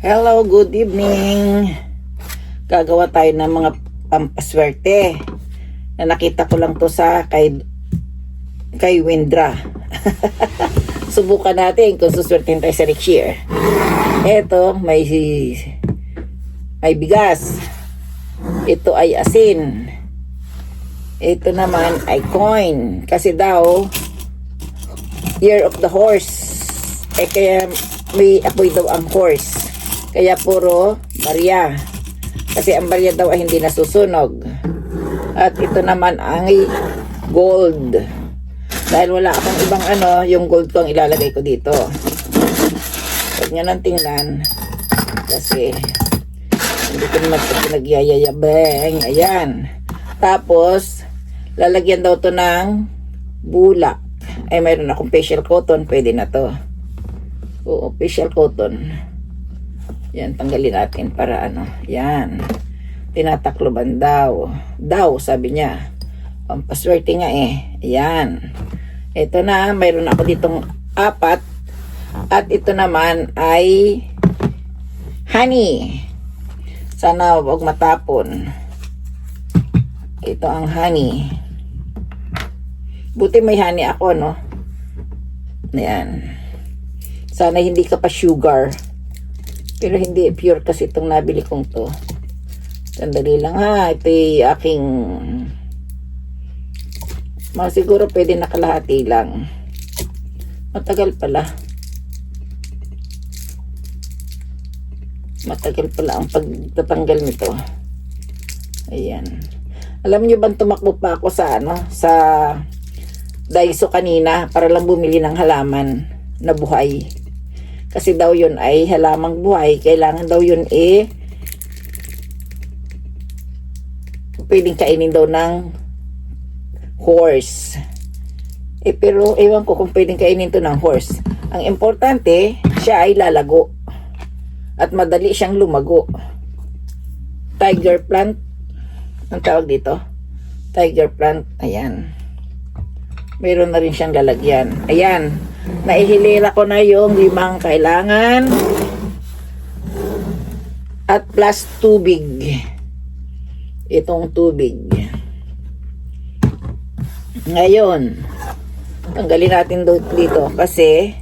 Hello, good evening. Gagawa tayo ng mga pampaswerte na nakita ko lang to sa kay Windra. Subukan natin kung suswertein tayo sa next year. Ito, may bigas. Ito ay asin. Ito naman ay coin. Kasi daw, year of the horse. Kaya may apoy daw ang horse. Kaya puro barya. Kasi ang barya daw ay hindi nasusunog. At ito naman ay gold. Dahil wala akong ibang yung gold ko ang ilalagay ko dito. Huwag nyo nang tingnan. Kasi hindi ko naman ito pinagyayayabeng. Ayan. Tapos, lalagyan daw to ng bulak. Ay, mayroon akong facial cotton. Pwede na to. Oo, facial cotton. Yan, tanggalin natin para yan. Tinatakloban daw. Daw, sabi niya. Pampaswerte nga eh. Ayan. Ito na, mayroon ako ditong 4. At ito naman ay honey. Sana huwag matapon. Ito ang honey. Buti may honey ako, no? Ayan. Sana hindi ka pa sugar. Pero hindi pure kasi itong nabili kong to. Sandali lang ha. Ito ay aking siguro pwede nakalahati lang. Matagal pala. Matagal pala ang pagtatanggal nito. Ayan. Alam niyo bang tumakbo pa ako sa sa Daiso kanina para lang bumili ng halaman na buhay. Kasi daw yun ay halamang buhay. Kailangan daw yun pwedeng kainin daw ng horse. Pero ewan ko kung pwedeng kainin to ng horse. Ang importante, siya ay lalago. At madali siyang lumago. Tiger plant. Ang tawag dito? Tiger plant. Ayan. Meron na rin siyang lalagyan. Ayan. Naihilera ko na yung 5 kailangan. At plus tubig. Itong tubig. Ngayon, tanggalin natin dito kasi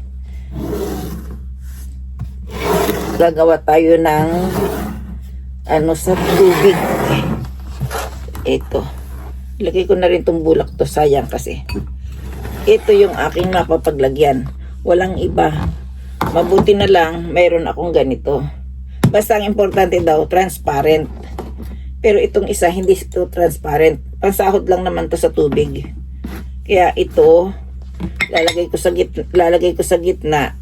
gagawa tayo ng sa tubig. Ito. Ilagay ko na rin itong bulak to. Sayang kasi. Ito yung aking napapaglagyan. Walang iba. Mabuti na lang, mayroon akong ganito. Basta ang importante daw, transparent. Pero itong isa, hindi ito transparent. Pansahod lang naman to sa tubig. Kaya ito, lalagay ko sa gitna.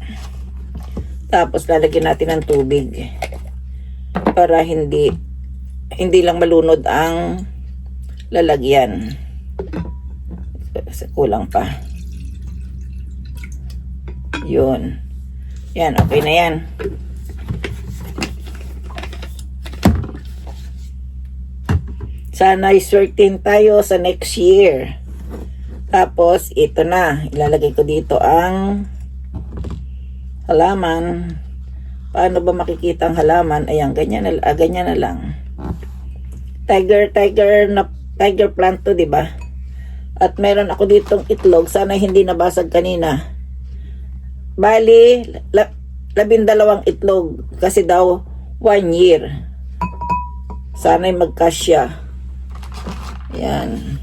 Tapos lalagyan natin ng tubig. Para hindi lang malunod ang lalagyan. Kulang pa. Yun. Yan, okay na yan. Sana i-certain tayo sa next year. Tapos, ito na. Ilalagay ko dito ang halaman. Paano ba makikita ang halaman? Ayan, ganyan na lang. Tiger plant to, diba? At meron ako ditong itlog. Sana hindi nabasag kanina. Bali, 12 itlog. Kasi daw, 1 year. Sana'y magkasya. Ayan.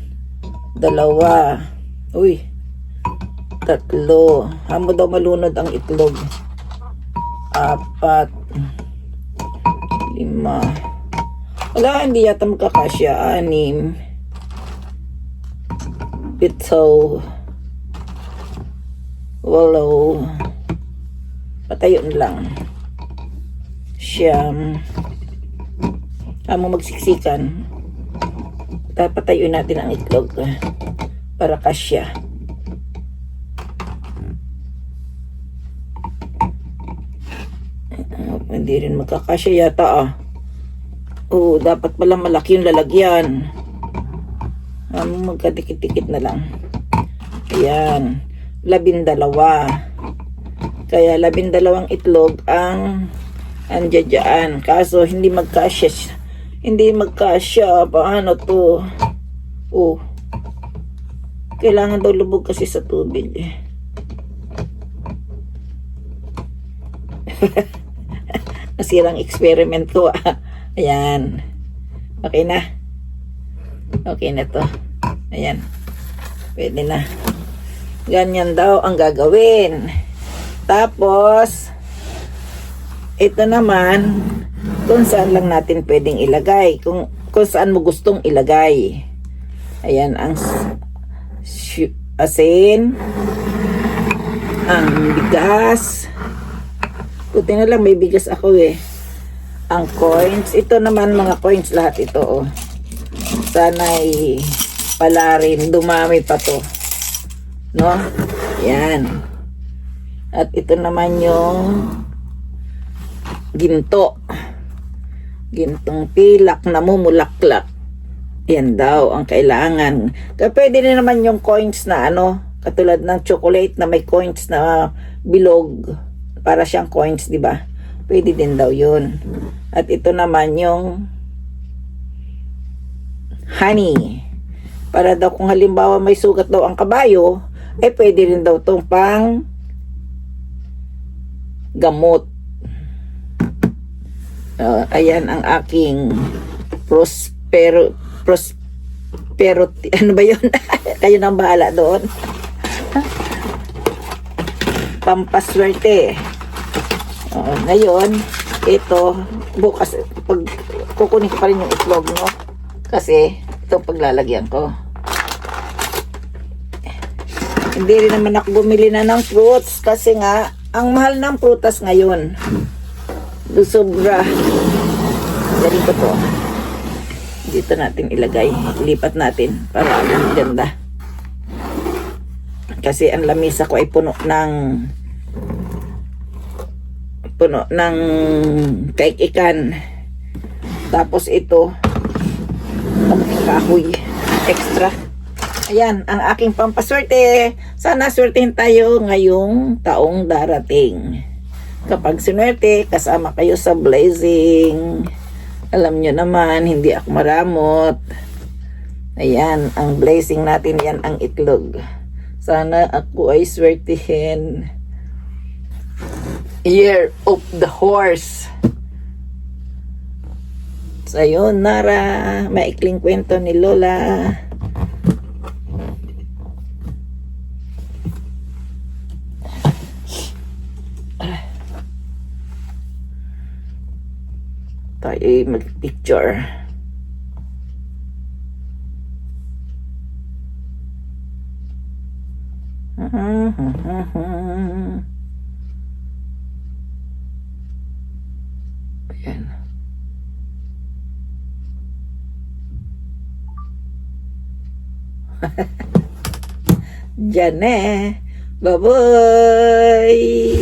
2. Uy. 3. Hamo daw malunod ang itlog. 4. 5. Wala, hindi yata magkakasya. 6. 7. 8. Patayo na lang. 9. Magsiksikan. Patayo natin ang itlog para kasya. Hindi rin magkakasya yata Oo, dapat pala malaki yung lalagyan. Magkadikit-dikit na lang. Ayan. 12. Kaya 12 itlog ang Andiyan dyan. Kaso hindi magkasya. Hindi magkasya. Paano to? Oh. Kailangan daw lubog kasi sa tubig eh. Nasirang experiment ko. Ayan. Okay na. Okay na to. Ayan. Pwede na. Ganyan daw ang gagawin. Tapos, ito naman, kung saan lang natin pwedeng ilagay. Kung saan mo gustong ilagay. Ayan, ang asin, ang bigas. Buti na lang may bigas ako eh. Ang coins. Ito naman mga coins lahat ito oh. Sana'y pala rin. Dumami pa to. No? Yan. At ito naman yung ginto. Gintong pilak na mumulaklak. Yan daw ang kailangan. Kaya pwede din naman yung coins na ano, katulad ng chocolate na may coins na bilog. Para siyang coins, di ba? Pwede din daw yun. At ito naman yung honey. Para daw kung halimbawa may sugat daw ang kabayo, ay pwede rin daw itong pang gamot. Ayan ang aking prosperity. Ano ba yun? Kayo nang bahala doon. Pampaswerte. Ngayon, ito, bukas, pag kukunin ko pa rin yung itlog, no? Kasi, ito paglalagyan ko. Hindi rin naman ako bumili na ng fruits kasi nga, ang mahal ng prutas ngayon. Sobra. Galing ko to. Dito natin ilagay. Lipat natin para ang ganda. Kasi ang lamisa ko ay puno ng kaikikan. Tapos ito kamuting kahoy extra. Ayan ang aking pampaswerte. Sana swertehin tayo ngayong taong darating. Kapag sinwerte, kasama kayo sa blazing. Alam nyo naman, hindi ako maramot. Ayan, ang blazing natin, yan ang itlog. Sana ako ay swertihin. Year of the Horse. Sayonara, maikling kwento ni Lola. Tayo mag-picture. Ayan. Diyan eh. Bye-bye.